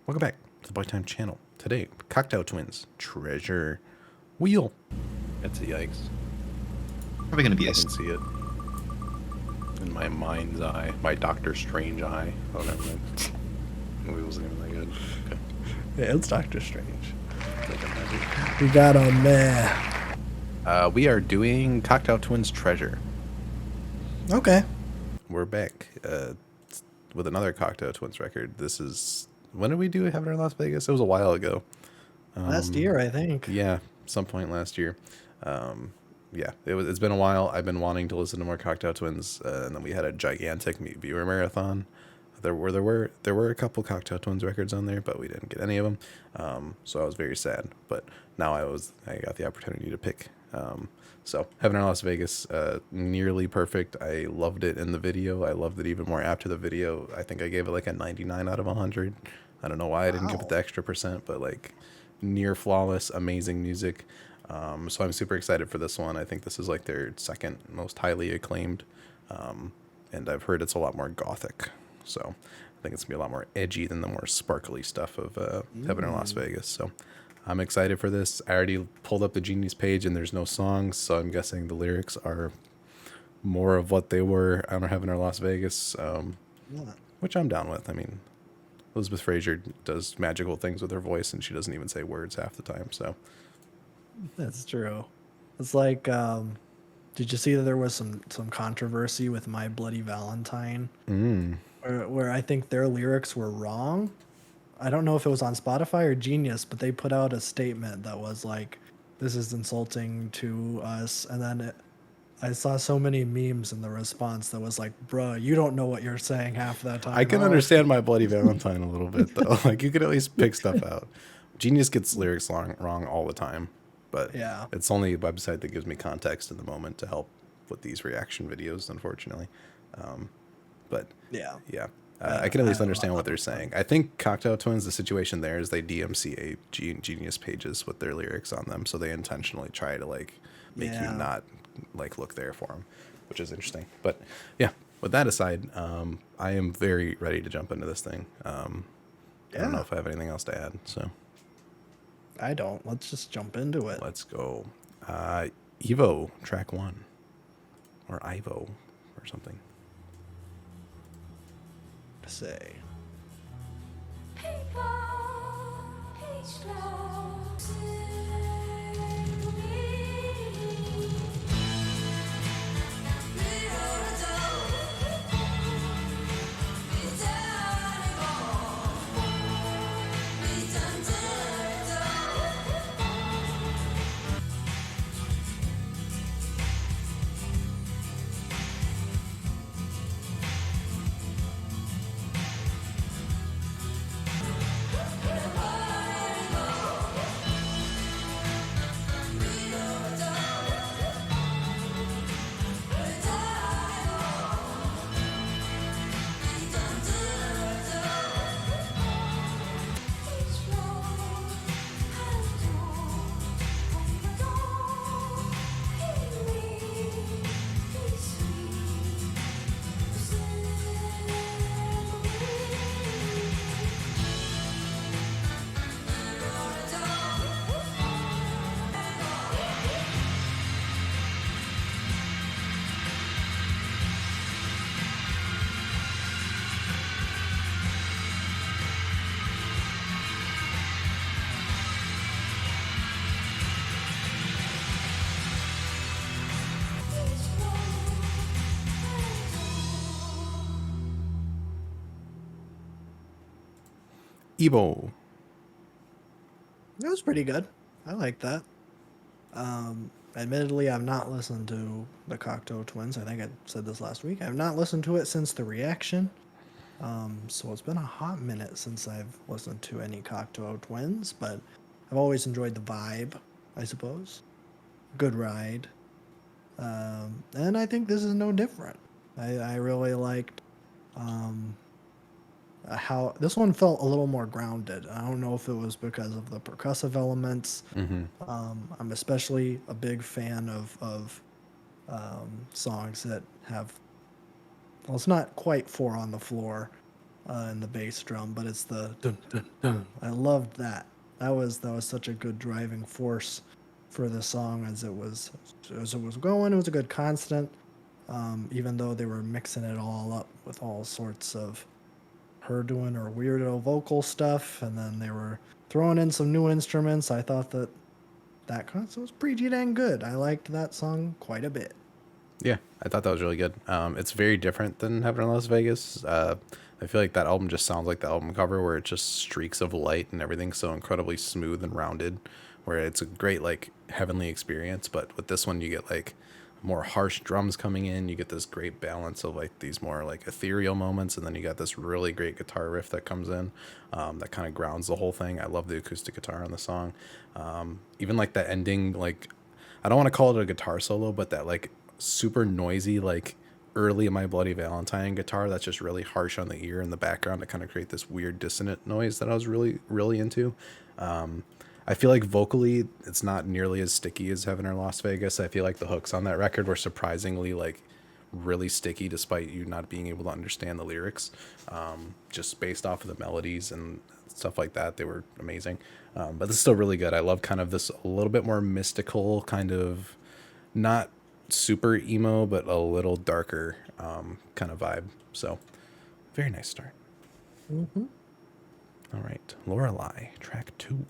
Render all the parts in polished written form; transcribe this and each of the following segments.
Welcome back to the Boytime channel. Today, Cocteau Twins, Treasure Wheel. It's a yikes. Probably going to be I a can see it in my mind's eye, my Doctor Strange eye. Oh, never mind. The movie wasn't even that good. Okay. Yeah, it's Doctor Strange. Like I'm happy. We got him there. We are doing Cocteau Twins Treasure. Okay. We're back with another Cocteau Twins record. This is, when did we do Heaven or Las Vegas? It was a while ago. Last year, I think. Yeah, some point last year. Yeah, it's been a while. I've been wanting to listen to more Cocteau Twins, and then we had a gigantic viewer marathon. There were a couple Cocteau Twins records on there, but we didn't get any of them. So I was very sad. But now I got the opportunity to pick. So Heaven or Las Vegas, nearly perfect. I loved it in the video. I loved it even more after the video. I think I gave it like a 99 out of 100. I don't know why I didn't give it the extra percent, but like near flawless, amazing music. So I'm super excited for this one. I think this is like their second most highly acclaimed. And I've heard it's a lot more gothic. So I think it's gonna be a lot more edgy than the more sparkly stuff of Heaven or Las Vegas. So I'm excited for this. I already pulled up the Genius page and there's no songs, so I'm guessing the lyrics are more of what they were on Heaven or Las Vegas, which I'm down with. I mean, Elizabeth Fraser does magical things with her voice, and she doesn't even say words half the time. So That's true. It's like, did you see that there was some controversy with My Bloody Valentine, where I think their lyrics were wrong? I don't know if it was on Spotify or Genius, but they put out a statement that was like, "This is insulting to us," and then I saw so many memes in the response that was like, "Bruh, you don't know what you're saying half that time." I can understand My Bloody Valentine a little bit, though. Like, you could at least pick stuff out. Genius gets lyrics wrong all the time, but Yeah. it's only a website that gives me context in the moment to help with these reaction videos, unfortunately. But Yeah. yeah, I can at least understand what they're saying. I think Cocteau Twins, the situation there is they DMCA Genius pages with their lyrics on them, so they intentionally try to like make you Yeah. not like look there for them, which is interesting. But yeah, with that aside, I am very ready to jump into this thing. I don't know Yeah. if I have anything else to add, so I don't. Let's just jump into it. let's go. Evo track 1, or Ivo or something. Say. Evo. It was pretty good. I like that. Admittedly, I've not listened to the Cocteau Twins. I think I said this last week. I've not listened to it since the reaction. So it's been a hot minute since I've listened to any Cocteau Twins, but I've always enjoyed the vibe, I suppose. Good ride. And I think this is no different. I really liked how this one felt a little more grounded. I don't know if it was because of the percussive elements. I'm especially a big fan of songs that have, well, it's not quite four on the floor, in the bass drum, but it's the dun dun dun. I loved that. That was such a good driving force for the song as it was going. It was a good constant, even though they were mixing it all up with all sorts of her doing her weirdo vocal stuff, and then they were throwing in some new instruments. I thought that concert was pretty dang good. I liked that song quite a bit. Yeah, I thought that was really good. It's very different than Heaven in Las Vegas. I feel like that album just sounds like the album cover, where it's just streaks of light and everything's so incredibly smooth and rounded, where it's a great like heavenly experience. But with this one, you get like more harsh drums coming in. You get this great balance of like these more like ethereal moments, and then you got this really great guitar riff that comes in, that kind of grounds the whole thing. I love the acoustic guitar on the song. Even like the ending, like I don't want to call it a guitar solo, but that like super noisy like early My Bloody Valentine guitar that's just really harsh on the ear in the background to kind of create this weird dissonant noise that I was really into. I feel like vocally it's not nearly as sticky as Heaven or Las Vegas. I feel like the hooks on that record were surprisingly like really sticky despite you not being able to understand the lyrics. Just based off of the melodies and stuff like that, they were amazing. But this is still really good. I love kind of this a little bit more mystical kind of, not super emo but a little darker kind of vibe. So very nice start. Mm-hmm. All right, Lorelei, track 2.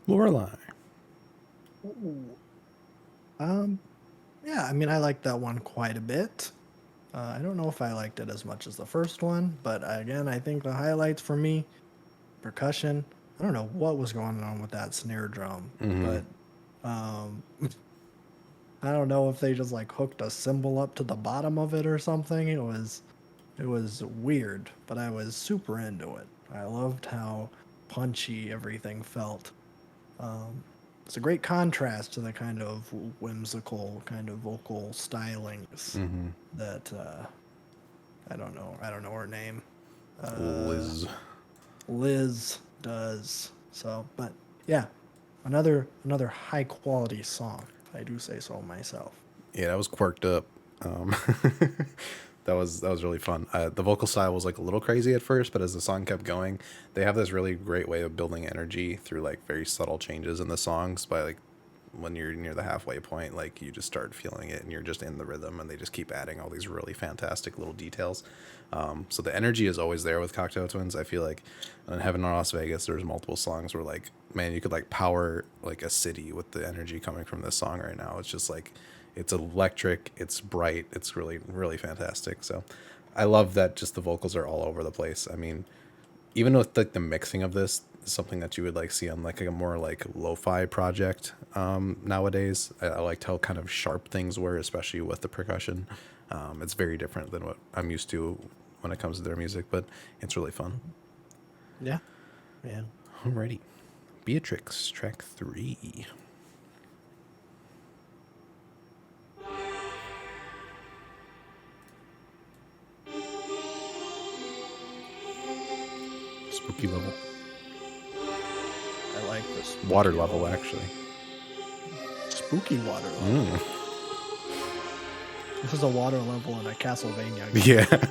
Lorelei. Ooh. Um, yeah, I mean, I liked that one quite a bit. I don't know if I liked it as much as the first one, but again, I think the highlights for me, percussion. I don't know what was going on with that snare drum, but um, I don't know if they just like hooked a cymbal up to the bottom of it or something. It was weird, but I was super into it. I loved how punchy everything felt. Um, it's a great contrast to the kind of whimsical kind of vocal stylings that I don't know her name. Liz. Liz does. So, but yeah, another high quality song. I do say so myself. Yeah, that was quirked up. Um, that was really fun. The vocal style was like a little crazy at first, but as the song kept going, they have this really great way of building energy through like very subtle changes in the songs. By like when you're near the halfway point, like you just start feeling it and you're just in the rhythm, and they just keep adding all these really fantastic little details. So the energy is always there with Cocteau Twins. I feel like in Heaven or Las Vegas, there's multiple songs where like, man, you could like power like a city with the energy coming from this song right now. It's just like, it's electric, it's bright, it's really fantastic. So I love that just the vocals are all over the place. I mean, even with like the mixing of this is something that you would like see on like a more like lo-fi project nowadays. I liked how kind of sharp things were, especially with the percussion. It's very different than what I'm used to when it comes to their music, but it's really fun. Yeah. Yeah. Alrighty. Beatrix, track 3. Spooky level. I like this. Water level, actually. Spooky water level. This is a water level in a Castlevania game. Yeah.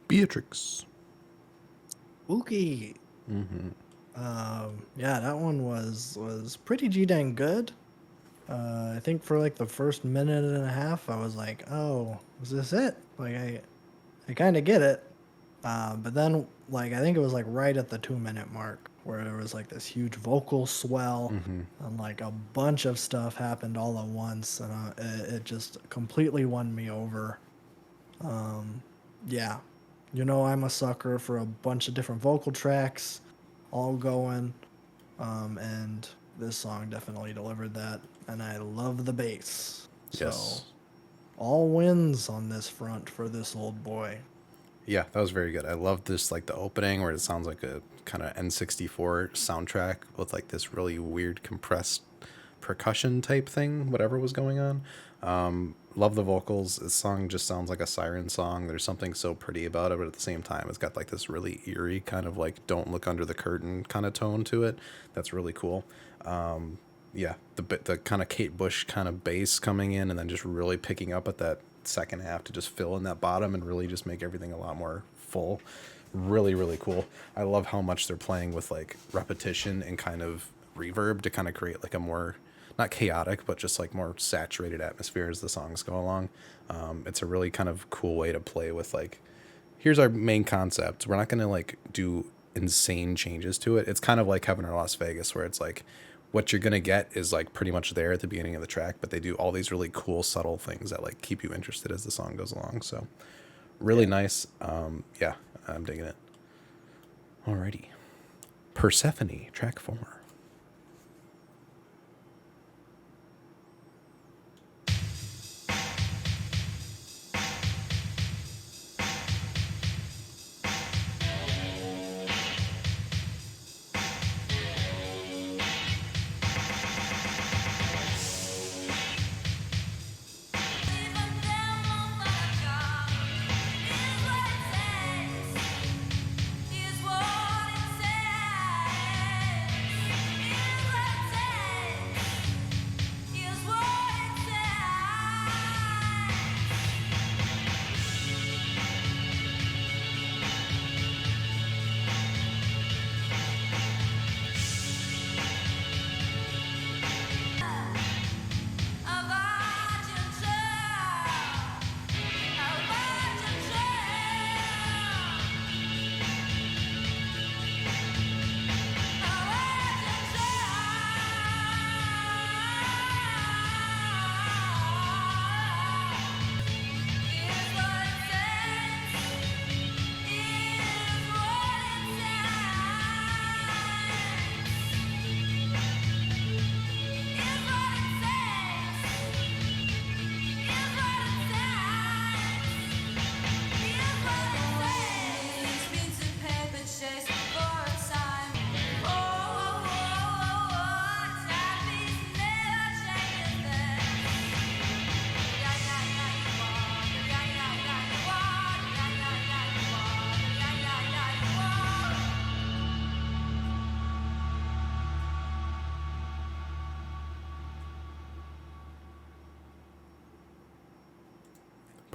Beatrix. Spooky. Mm-hmm. Yeah, that one was pretty G dang good. I think for like the first minute and a half, I was like, "Oh, is this it?" Like I kind of get it. But then, like, I think it was like right at the 2 minute mark where there was like this huge vocal swell Mm-hmm. and like a bunch of stuff happened all at once, and it just completely won me over. Yeah, I'm a sucker for a bunch of different vocal tracks, all going, and this song definitely delivered that, and I love the bass. So Yes. all wins on this front for this old boy. Yeah, that was very good. I love this, like the opening where it sounds like a kind of N64 soundtrack with like this really weird compressed percussion type thing, whatever was going on. Love the vocals. This song just sounds like a siren song. There's something so pretty about it, but at the same time, it's got like this really eerie kind of like "Don't Look Under the Curtain" kind of tone to it. That's really cool. Yeah, the kind of Kate Bush kind of bass coming in and then just really picking up at that second half to just fill in that bottom and really just make everything a lot more full. Really, really cool. I love how much they're playing with like repetition and kind of reverb to kind of create like a more, not chaotic, but just like more saturated atmosphere as the songs go along. It's a really kind of cool way to play with like, here's our main concept. We're not going to like do insane changes to it. It's kind of like Heaven or Las Vegas, where it's like what you're going to get is like pretty much there at the beginning of the track, but they do all these really cool, subtle things that like keep you interested as the song goes along. So really nice. Yeah, I'm digging it. Alrighty. Persephone, track 4.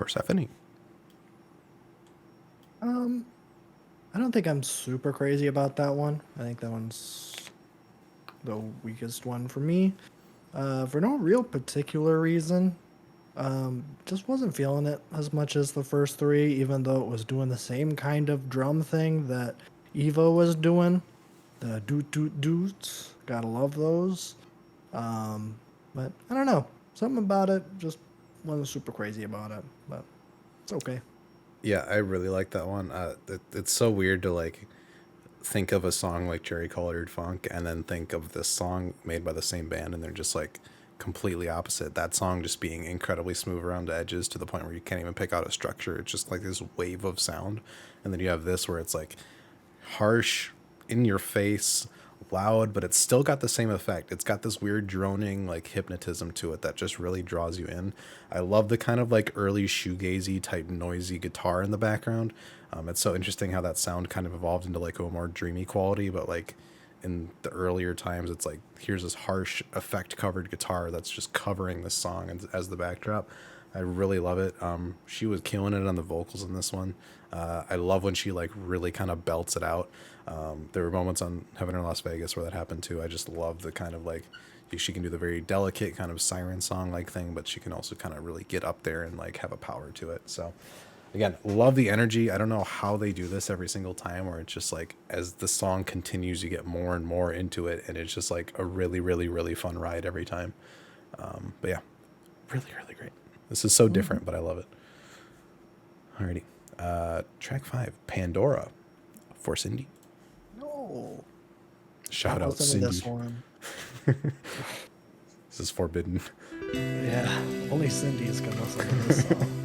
Persephone. I don't think I'm super crazy about that one. I think that one's the weakest one for me. For no real particular reason. Just wasn't feeling it as much as the first three, even though it was doing the same kind of drum thing that Evo was doing. The doot doot doots. Gotta love those. But I don't know. Something about it just wasn't super crazy about it. But it's okay. Yeah, I really like that one. It's so weird to like think of a song like Cherry Colored Funk and then think of this song made by the same band and they're just like completely opposite. That song just being incredibly smooth around the edges to the point where you can't even pick out a structure. It's just like this wave of sound. And then you have this where it's like harsh, in your face, loud, but it's still got the same effect. It's got this weird droning like hypnotism to it that just really draws you in. I love the kind of like early shoegazy type noisy guitar in the background. It's so interesting how that sound kind of evolved into like a more dreamy quality, but like in the earlier times, it's like here's this harsh effect covered guitar that's just covering the song as the backdrop. I really love it. She was killing it on the vocals in this one. I love when she like really kind of belts it out. There were moments on Heaven or Las Vegas where that happened too. I just love the kind of like she can do the very delicate kind of siren song like thing, but she can also kind of really get up there and like have a power to it. So again, love the energy. I don't know how they do this every single time where it's just like as the song continues, you get more and more into it, and it's just like a really, really, really fun ride every time. But yeah, really, really great. This is so different, but I love it. Alrighty. Track 5, Pandora for Cindy. No. Shout Not out listening to Cindy. this one. This is forbidden. Yeah. Only Cindy is gonna listen to this song.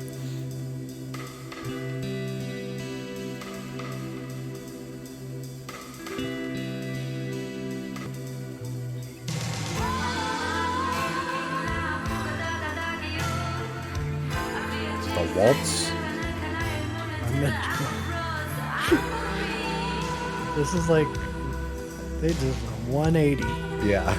The waltz. I meant this is like they did a 180. Yeah.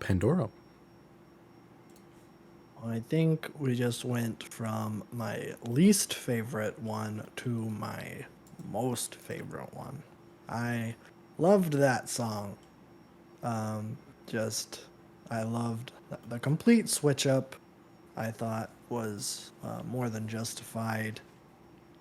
Pandora. I think we just went from my least favorite one to my most favorite one. I loved that song. Just I loved the complete switch up. I thought was more than justified.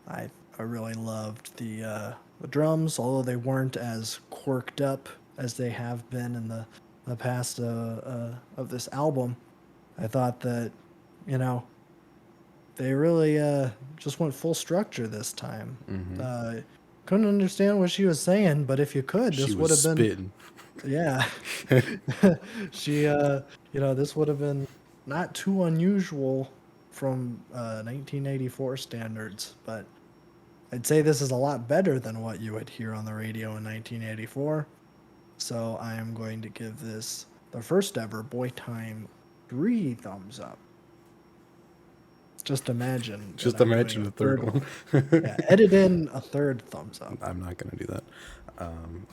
I I really loved the drums, although they weren't as quirked up as they have been in the past of this album. I thought that, you know, they really just went full structure this time. Couldn't understand what she was saying, but if you could, She this would was have been, spitting. yeah. She, this would have been not too unusual from 1984 standards, but I'd say this is a lot better than what you would hear on the radio in 1984. So I am going to give this the first ever Boy Time 3 thumbs up. Just imagine that Just I'm doing imagine a the third one. Yeah, edit in a third thumbs up. I'm not gonna do that.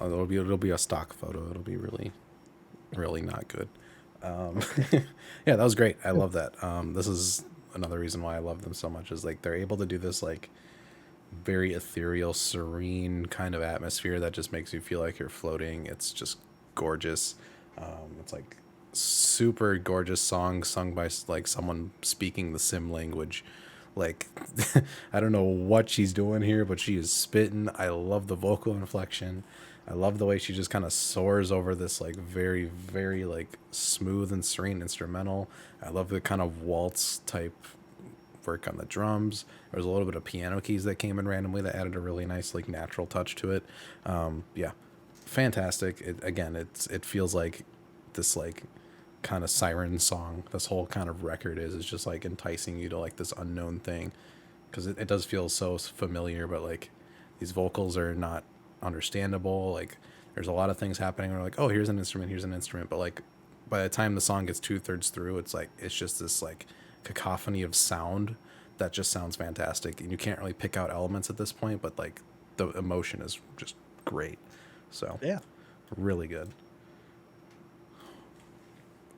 It'll be a stock photo. It'll be really, really not good. Yeah, that was great. I love that. This is another reason why I love them so much is like they're able to do this like very ethereal, serene kind of atmosphere that just makes you feel like you're floating. It's just gorgeous. It's like super gorgeous song sung by like someone speaking the sim language. Like I don't know what she's doing here, but she is spitting. I love the vocal inflection. I love the way she just kind of soars over this like very, very like smooth and serene instrumental. I love the kind of waltz type work on the drums. There was a little bit of piano keys that came in randomly that added a really nice like natural touch to it. Yeah, fantastic. It feels like this like kind of siren song. This whole kind of record is just like enticing you to like this unknown thing because it does feel so familiar, but like these vocals are not understandable. Like there's a lot of things happening. We're like, oh, here's an instrument, but like by the time the song gets 2/3 through, it's like it's just this like cacophony of sound that just sounds fantastic, and you can't really pick out elements at this point, but like the emotion is just great. So Yeah. really good.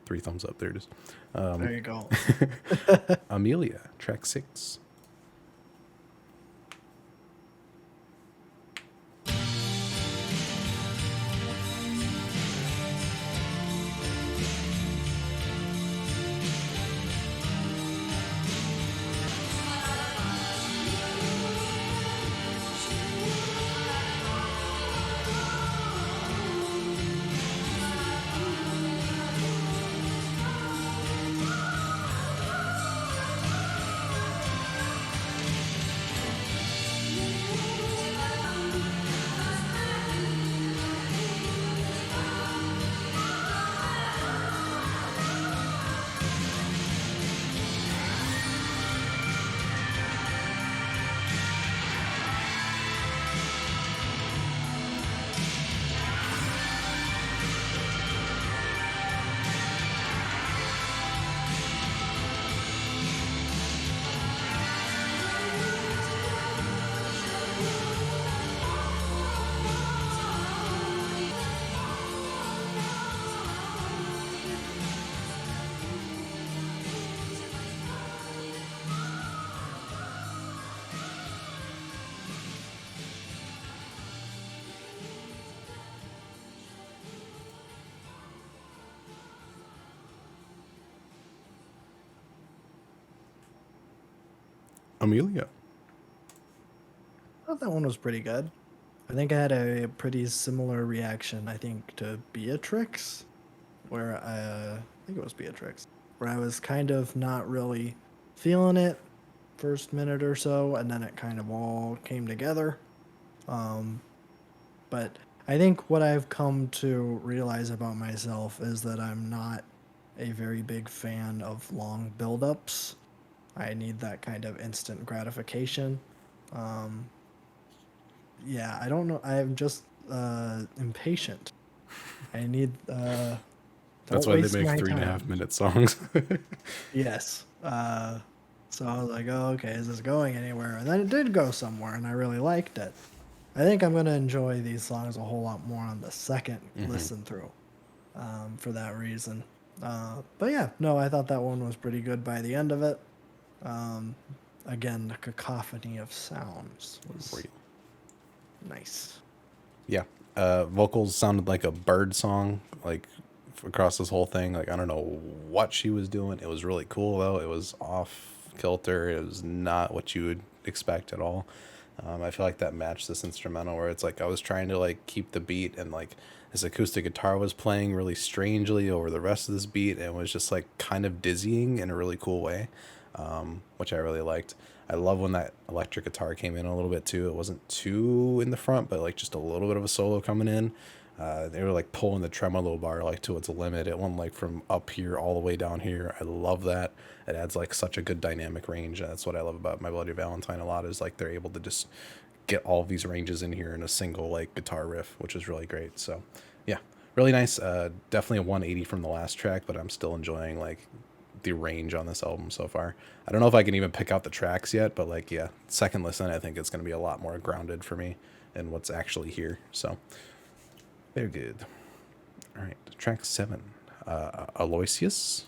3 thumbs up. There it is. There you go. Amelia, track 6. Amelia. I thought that one was pretty good. I think I had a pretty similar reaction, I think, to Beatrix, where I think it was Beatrix, where I was kind of not really feeling it first minute or so, and then it kind of all came together. But I think what I've come to realize about myself is that I'm not a very big fan of long build-ups. I need that kind of instant gratification. Um, yeah, I don't know. I'm just impatient. I need That's don't why they waste make my 3.5 time. minute songs. Yes. So I was like, oh, okay, is this going anywhere? And then it did go somewhere, and I really liked it. I think I'm gonna enjoy these songs a whole lot more on the second listen through, for that reason. But yeah, no, I thought that one was pretty good by the end of it. Um, Again, the cacophony of sounds was Great. nice. Yeah. Vocals sounded like a bird song, like across this whole thing. Like I don't know what she was doing. It was really cool though. It was off kilter. It was not what you would expect at all. I feel like that matched this instrumental where it's like I was trying to like keep the beat and like this acoustic guitar was playing really strangely over the rest of this beat and it was just like kind of dizzying in a really cool way, which I really liked. I love when that electric guitar came in a little bit too. It wasn't too in the front, but like just a little bit of a solo coming in. They were like pulling the tremolo bar like to its limit. It went like from up here all the way down here. I love that. It adds like such a good dynamic range. That's what I love about My Bloody Valentine a lot is like they're able to just get all of these ranges in here in a single like guitar riff, which is really great. So yeah, really nice. Definitely a 180 from the last track, but I'm still enjoying like the range on this album so far. I don't know if I can even pick out the tracks yet, but like yeah, second listen, I think it's going to be a lot more grounded for me and what's actually here. So very good. All right, track 7, Aloysius.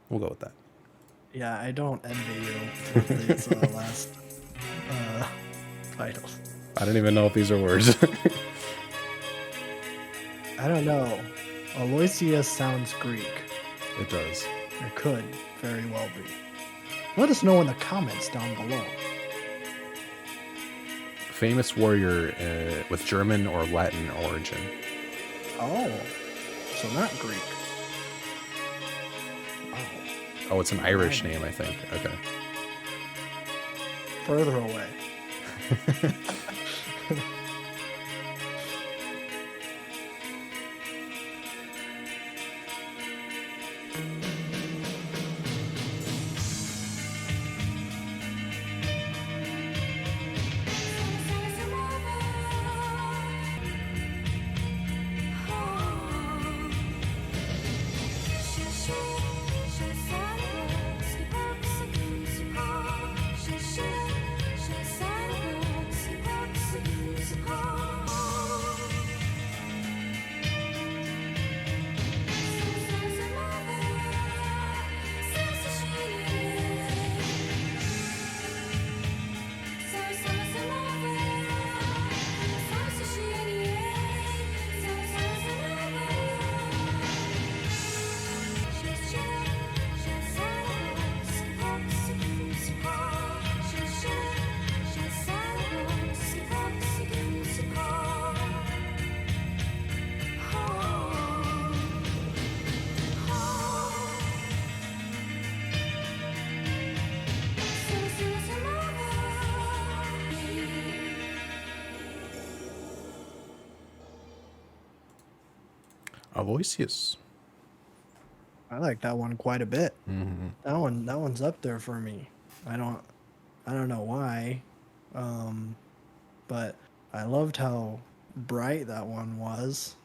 We'll go with that. Yeah, I don't envy you with these last titles. I don't even know if these are words. I don't know. Aloysius sounds Greek. It does. It could very well be. Let us know in the comments down below. Famous warrior with German or Latin origin. Oh, so not Greek. Wow. Oh, it's an Irish name, I think. Okay. Further away. Aloysius. I like that one quite a bit. Mm-hmm. That one's up there for me. I don't know why, but I loved how bright that one was.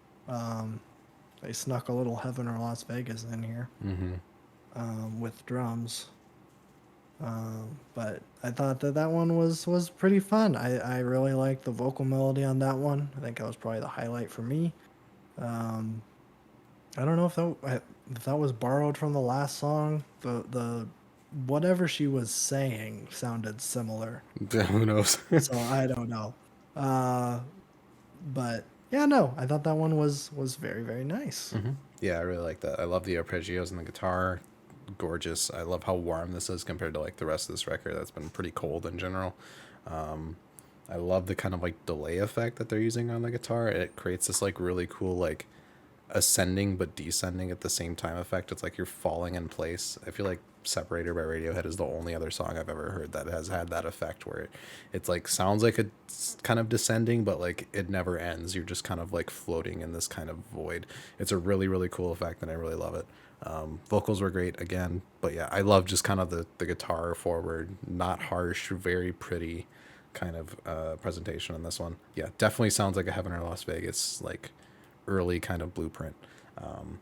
They snuck a little Heaven or Las Vegas in here with drums. But I thought that one was pretty fun. I really liked the vocal melody on that one. I think that was probably the highlight for me. I don't know if that was borrowed from the last song. The whatever she was saying sounded similar. Who knows? So I don't know. But yeah, no, I thought that one was very, very nice. Mm-hmm. Yeah, I really like that. I love the arpeggios and the guitar. Gorgeous. I love how warm this is compared to like the rest of this record that's been pretty cold in general. I love the kind of like delay effect that they're using on the guitar. It creates this like really cool like ascending but descending at the same time effect. It's like you're falling in place. I feel like Separator by Radiohead is the only other song I've ever heard that has had that effect where it's like sounds like it's kind of descending but like it never ends. You're just kind of like floating in this kind of void. It's a really, really cool effect and I really love it. Vocals were great again, but yeah, I love just kind of the guitar forward, not harsh, very pretty kind of presentation on this one. Yeah, definitely sounds like a Heaven or Las Vegas like early kind of blueprint.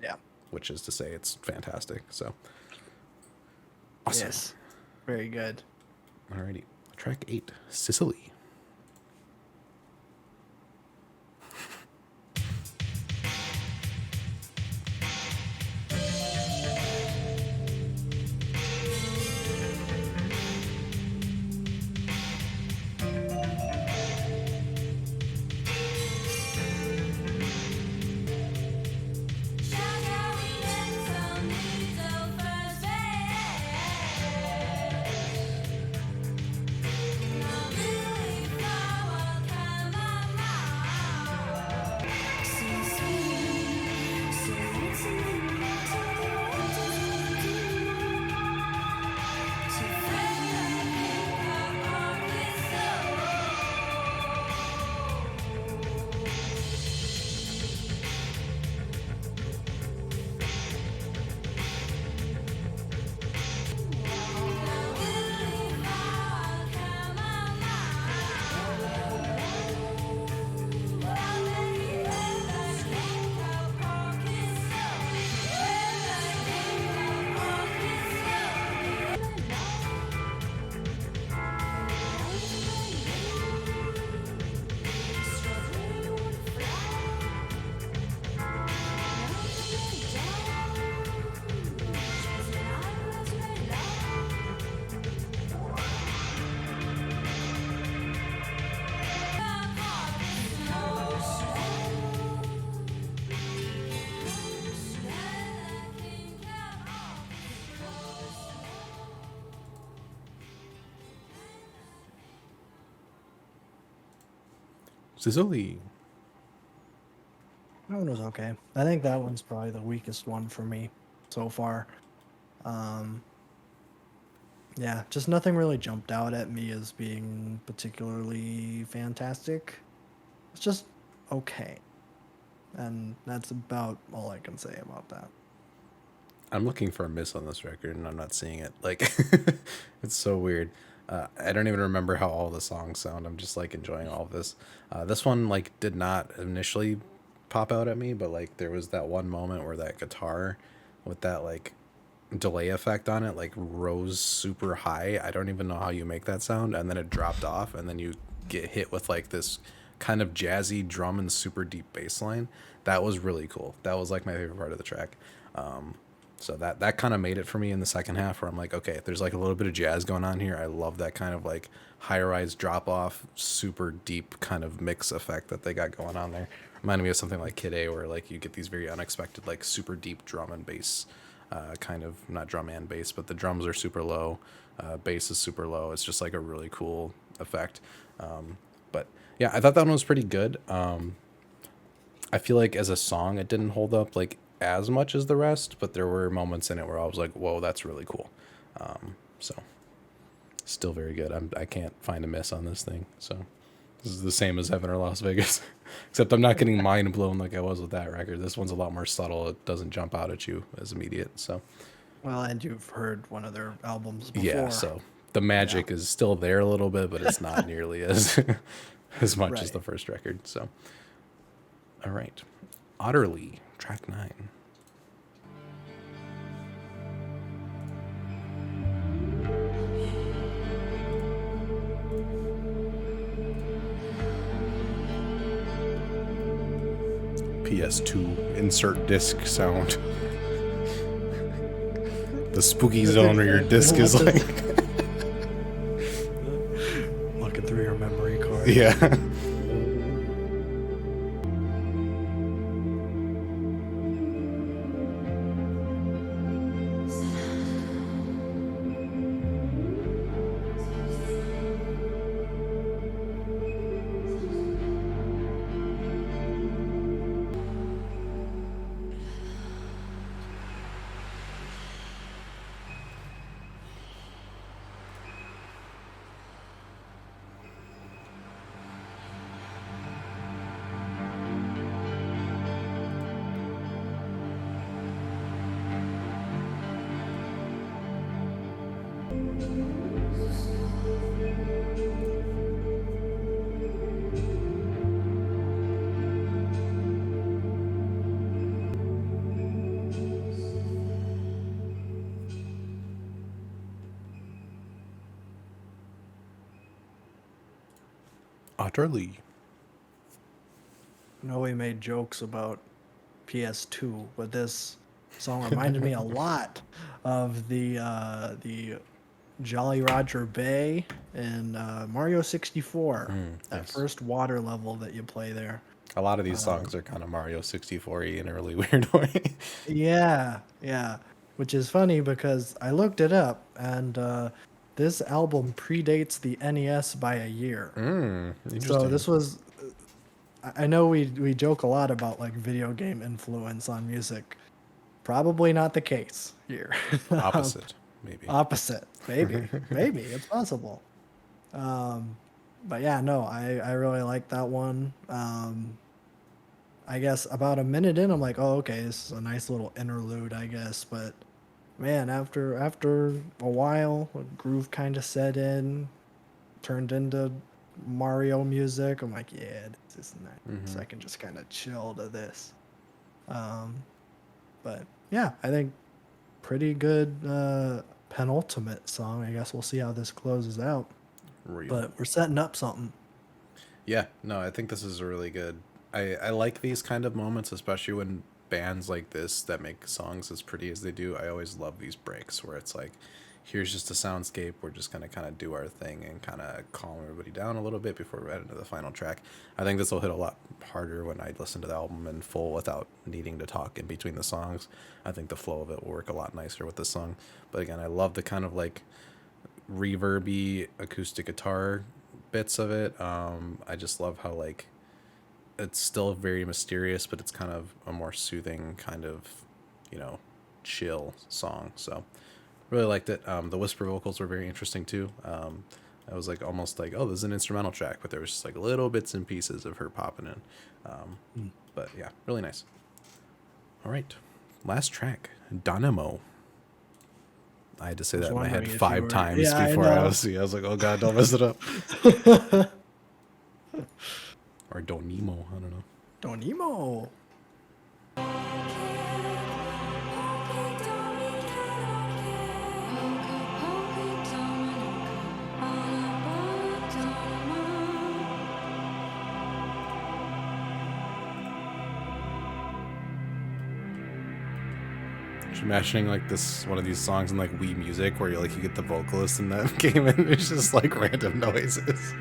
Yeah. Which is to say it's fantastic. So awesome. Yes. Very good. Alrighty. Track 8, Sicily. Sicily. That one was okay. I think that one's probably the weakest one for me so far. Um, yeah, just nothing really jumped out at me as being particularly fantastic. It's just okay. And that's about all I can say about that. I'm looking for a miss on this record, and I'm not seeing it. Like, it's so weird. I don't even remember how all the songs sound. I'm just like enjoying all of this. This one like did not initially pop out at me, but like there was that one moment where that guitar with that like delay effect on it like rose super high. I don't even know how you make that sound, and then it dropped off, and then you get hit with like this kind of jazzy drum and super deep bass line. That was really cool. That was like my favorite part of the track. So that kind of made it for me in the second half, where I'm like, okay, there's like a little bit of jazz going on here. I love that kind of like high rise drop off, super deep kind of mix effect that they got going on there. Reminded me of something like Kid A, where like you get these very unexpected like super deep drum and bass, kind of not drum and bass, but the drums are super low, bass is super low. It's just like a really cool effect. But yeah, I thought that one was pretty good. I feel like as a song, it didn't hold up like as much as the rest, but there were moments in it where I was like, "Whoa, that's really cool." So still very good. I can't find a miss on this thing. So this is the same as Heaven or Las Vegas, except I'm not getting mind blown like I was with that record. This one's a lot more subtle. It doesn't jump out at you as immediate. So Well, and you've heard one of their albums yeah, before. so the magic is still there a little bit, but it's not nearly as as much as Right. the first record. So all right, Otterly, track 9. PS2 insert disc sound. The spooky zone where your disc is like, Looking through your memory card. yeah. Otterly. I know we made jokes about PS2, but this song reminded me a lot of the Jolly Roger Bay in Mario 64. That Yes. first water level that you play there. A lot of these songs are kind of Mario 64-y in a really weird way. Yeah, yeah. Which is funny because I looked it up and this album predates the NES by a year. So Interesting. this was I know we joke a lot about like video game influence on music. Probably not the case here. Opposite, maybe. Opposite, maybe, maybe it's possible. But yeah, no, I really like that one. I guess about a minute in, I'm like, oh, okay, this is a nice little interlude, I guess. But man, after a while, a groove kind of set in, turned into Mario music. I'm like, yeah, this is nice. I can just kind of chill to this. Um, but yeah, I think pretty good penultimate song. I guess we'll see how this closes out. Real. But we're setting up something. Yeah, no, I think this is a really good. I like these kind of moments, especially when bands like this that make songs as pretty as they do. I always love these breaks where it's like, here's just a soundscape. We're just gonna kind of do our thing and kind of calm everybody down a little bit before we head into the final track. I think this will hit a lot harder when I listen to the album in full without needing to talk in between the songs. I think the flow of it will work a lot nicer with this song. But again, I love the kind of like reverby acoustic guitar bits of it. I just love how like it's still very mysterious, but it's kind of a more soothing kind of, you know, chill song. So really liked it. The whisper vocals were very interesting too. I was like almost like, oh, this is an instrumental track, but there was just like little bits and pieces of her popping in. But yeah, really nice. All right, last track, Dynamo. I had to say I was that in my head wondering if you 5 were- times Yeah, I before I know. was. Yeah, I was like, oh god, don't mess it up. Or Donimo, I don't know. Donimo. Just imagining like this one of these songs in like Wii Music where you get the vocalist in that game and it's just like random noises.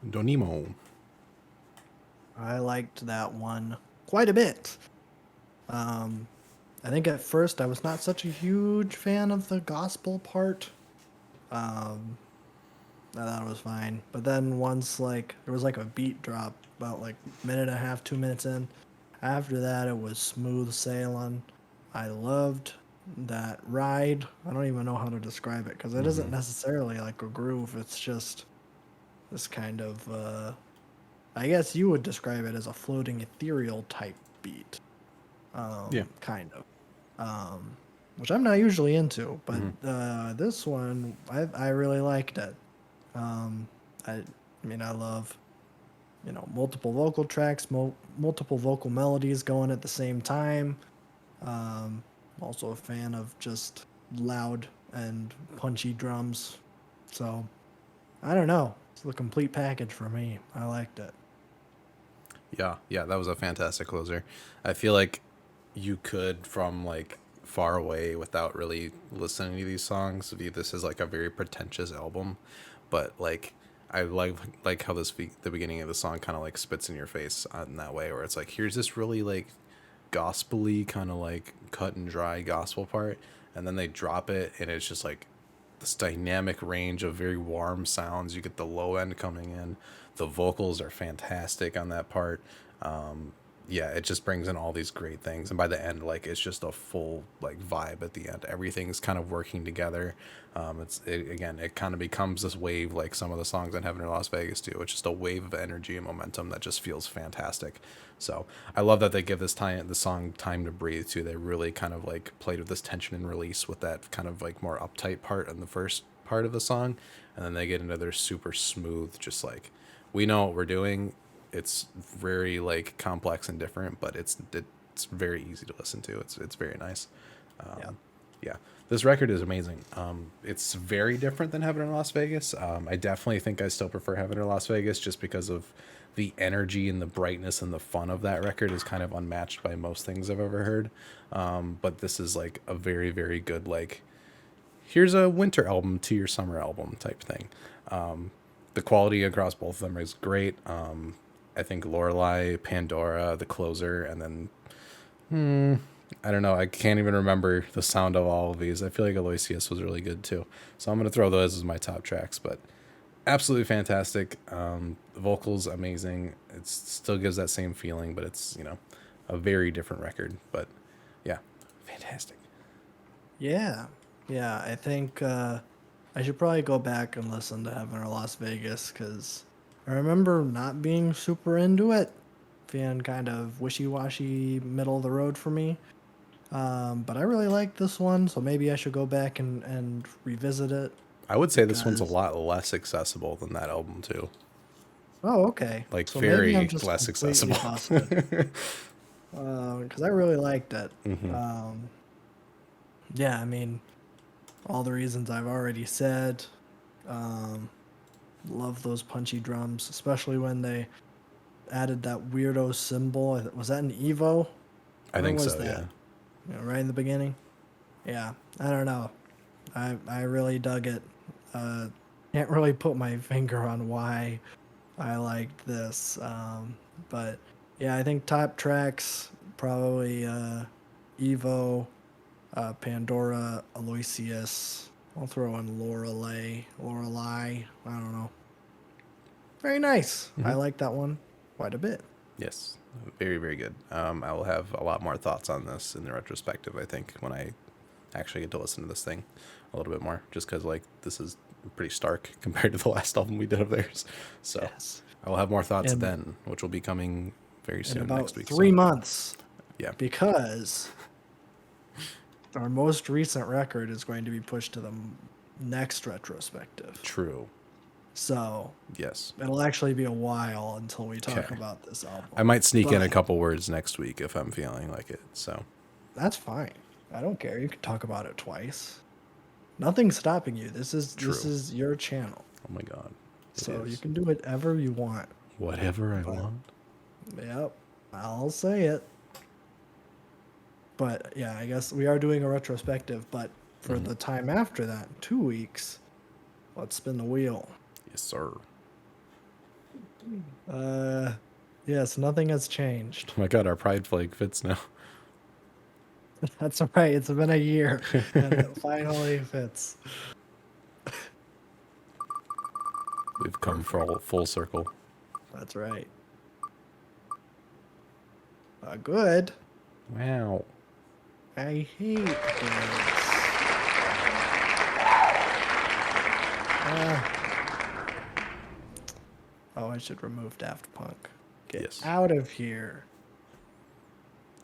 Donimo. I liked that one quite a bit. I think at first I was not such a huge fan of the gospel part. I thought it was fine, but then once like there was like a beat drop about like minute and a half, 2 minutes in. After that, it was smooth sailing. I loved that ride. I don't even know how to describe it because it isn't necessarily like a groove. It's just this kind of I guess you would describe it as a floating ethereal type beat. Yeah. Kind of. Which I'm not usually into, but this one I really liked it. I mean I love multiple vocal tracks, multiple vocal melodies going at the same time. Also a fan of just loud and punchy drums. So I don't know. It's the complete package for me. I liked it. Yeah, that was a fantastic closer. I feel like you could, from like far away without really listening to these songs, view this as like a very pretentious album, but like I like how the beginning of the song kind of like spits in your face in that way, where it's like here's this really like gospely kind of like cut and dry gospel part, and then they drop it, and it's just like this dynamic range of very warm sounds. You get the low end coming in. The vocals are fantastic on that part. yeah, it just brings in all these great things, and by the end, like it's just a full like vibe at the end. Everything's kind of working together. Again, it kind of becomes this wave, like some of the songs on Heaven or Las Vegas do. It's just a wave of energy and momentum that just feels fantastic. So I love that they give the song time to breathe too. They really kind of like played with this tension and release with that kind of like more uptight part in the first part of the song, and then they get into their super smooth, just like we know what we're doing. It's very like complex and different, but it's very easy to listen to. It's very nice. Yeah. Yeah, this record is amazing. It's very different than Heaven or Las Vegas. I definitely think I still prefer Heaven or Las Vegas just because of the energy and the brightness and the fun of that record is kind of unmatched by most things I've ever heard. But this is like a very, very good, like, here's a winter album to your summer album type thing. The quality across both of them is great. I think Lorelei, Pandora, The Closer, and then I don't know. I can't even remember the sound of all of these. I feel like Aloysius was really good too. So I'm going to throw those as my top tracks, but absolutely fantastic. The vocals amazing. It still gives that same feeling, but it's, a very different record. But yeah, fantastic. Yeah. Yeah. I think I should probably go back and listen to Heaven or Las Vegas because I remember not being super into it, being kind of wishy-washy, middle of the road for me. But I really like this one, so maybe I should go back and revisit it I would say this one's a because lot less accessible than that album too. oh, okay. Like So maybe I'm very just less completely accessible. busted because I really liked it. Hmm. Um, yeah, I mean, all the reasons I've already said. Um, love those punchy drums, especially when they added that weirdo symbol. Was that an Evo? I Where think was so. Yeah. that? Right in the beginning. Yeah, I don't know. I really dug it. Can't really put my finger on why I liked this. But yeah, I think top tracks probably Evo, Pandora, Aloysius. I'll throw in Lorelei. I don't know. Very nice. I Hmm. like that one quite a bit. Yes, very, very good. I will have a lot more thoughts on this in the retrospective, I think, when I actually get to listen to this thing a little bit more, just because, like, this is pretty stark compared to the last album we did of theirs. So Yes. I will have more thoughts In then, which will be coming very in soon about next week. 3 months, Yeah, because our most recent record is going to be pushed to the next retrospective. true. So Yes. it'll actually be a while until we talk Okay. about this album. I might sneak in a But couple words next week if I'm feeling like it. So, that's fine. I don't care. You can talk about it twice. Nothing's stopping you. This true. is your channel. Oh my God. It So you is. can do whatever you want. Whatever I But want. yep, I'll say it. But yeah, I guess we are doing a retrospective, but for Hmm. the time after that, 2 weeks, let's spin the wheel. Yes, sir. Uh yes, nothing has changed. Oh my God, our pride flag fits now. That's right. It's been a year and it finally fits. We've come Perfect. full circle. That's right. Good. Wow. I hate this. Oh, I should remove Daft Punk. Get Yes. out of here.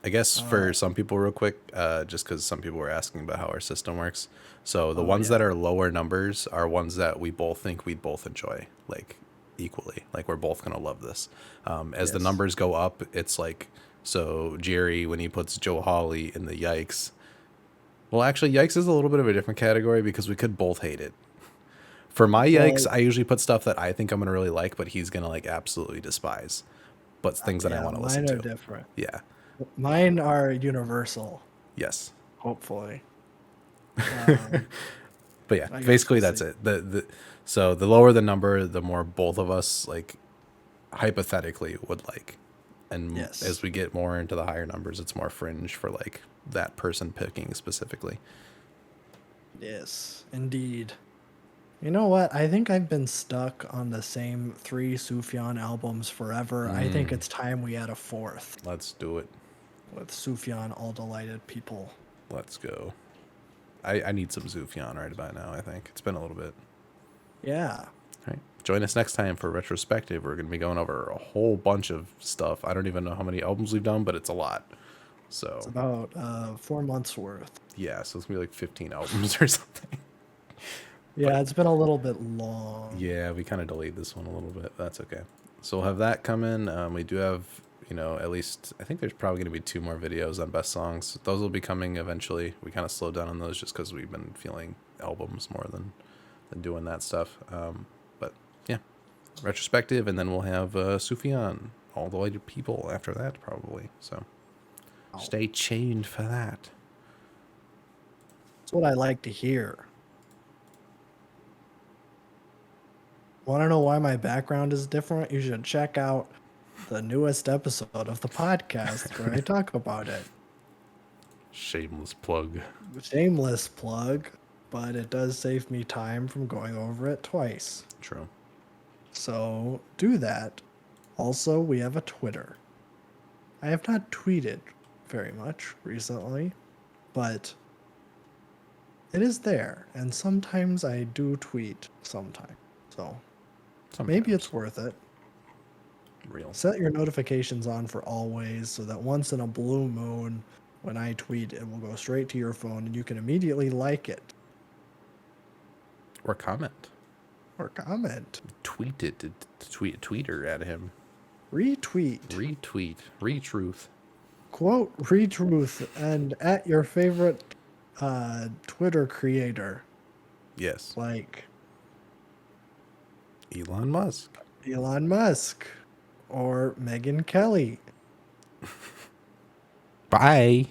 I guess Uh, for some people, real quick, just because some people were asking about how our system works. So the oh ones that yeah. are lower numbers are ones that we both think we'd both enjoy, like equally. Like we're both gonna love this. As the Yes. numbers go up, it's like so Jerry when he puts Joe Hawley in the Yikes. Well, actually, Yikes is a little bit of a different category because we could both hate it. For my Yikes, Well, I usually put stuff that I think I'm gonna really like, but he's gonna like absolutely despise. But things that I yeah, want to listen mine are to. different. Yeah. Mine are universal, Yes. hopefully. Um, But yeah, I guess basically we'll that's see. it. So the lower the number, the more both of us like hypothetically would like. And as Yes. we get more into the higher numbers, it's more fringe for like that person picking specifically. Yes, indeed. You know what? I think I've been stuck on the same 3 Sufjan albums forever. I think it's time we add a 4th Let's do it. with Sufjan All Delighted People. Let's go. I need some Sufjan right about now, I think. It's been a little bit. Yeah. All right. Join us next time for retrospective. We're going to be going over a whole bunch of stuff. I don't even know how many albums we've done, but it's a lot. So It's about 4 months worth. yeah, so it's going to be like 15 albums or something. Yeah, it's been a little bit long. Yeah, we kind of delayed this one a little bit. That's okay. So we'll have that come in. We do have, at least, I think there's probably going to be 2 more videos on best songs. Those will be coming eventually. We kind of slowed down on those just because we've been feeling albums more than doing that stuff. But yeah, retrospective, and then we'll have Sufjan, All the Lighted People after that probably. So stay tuned for that. That's what I like to hear. Want to know why my background is different? You should check out the newest episode of the podcast where I talk about it. Shameless plug. Shameless plug, but it does save me time from going over it twice. True. So do that. Also, we have a Twitter. I have not tweeted very much recently, but it is there. And sometimes I do tweet sometimes. So maybe it's worth it. Real. Set your notifications on for always so that once in a blue moon, when I tweet, it will go straight to your phone and you can immediately like it. Or comment. Or comment. Tweet it. Tweet tweeter at him. Retweet. Retweet. Retruth. Quote retruth and at your favorite Twitter creator. Yes. Like Elon Musk. Elon Musk. Or Megyn Kelly. Bye.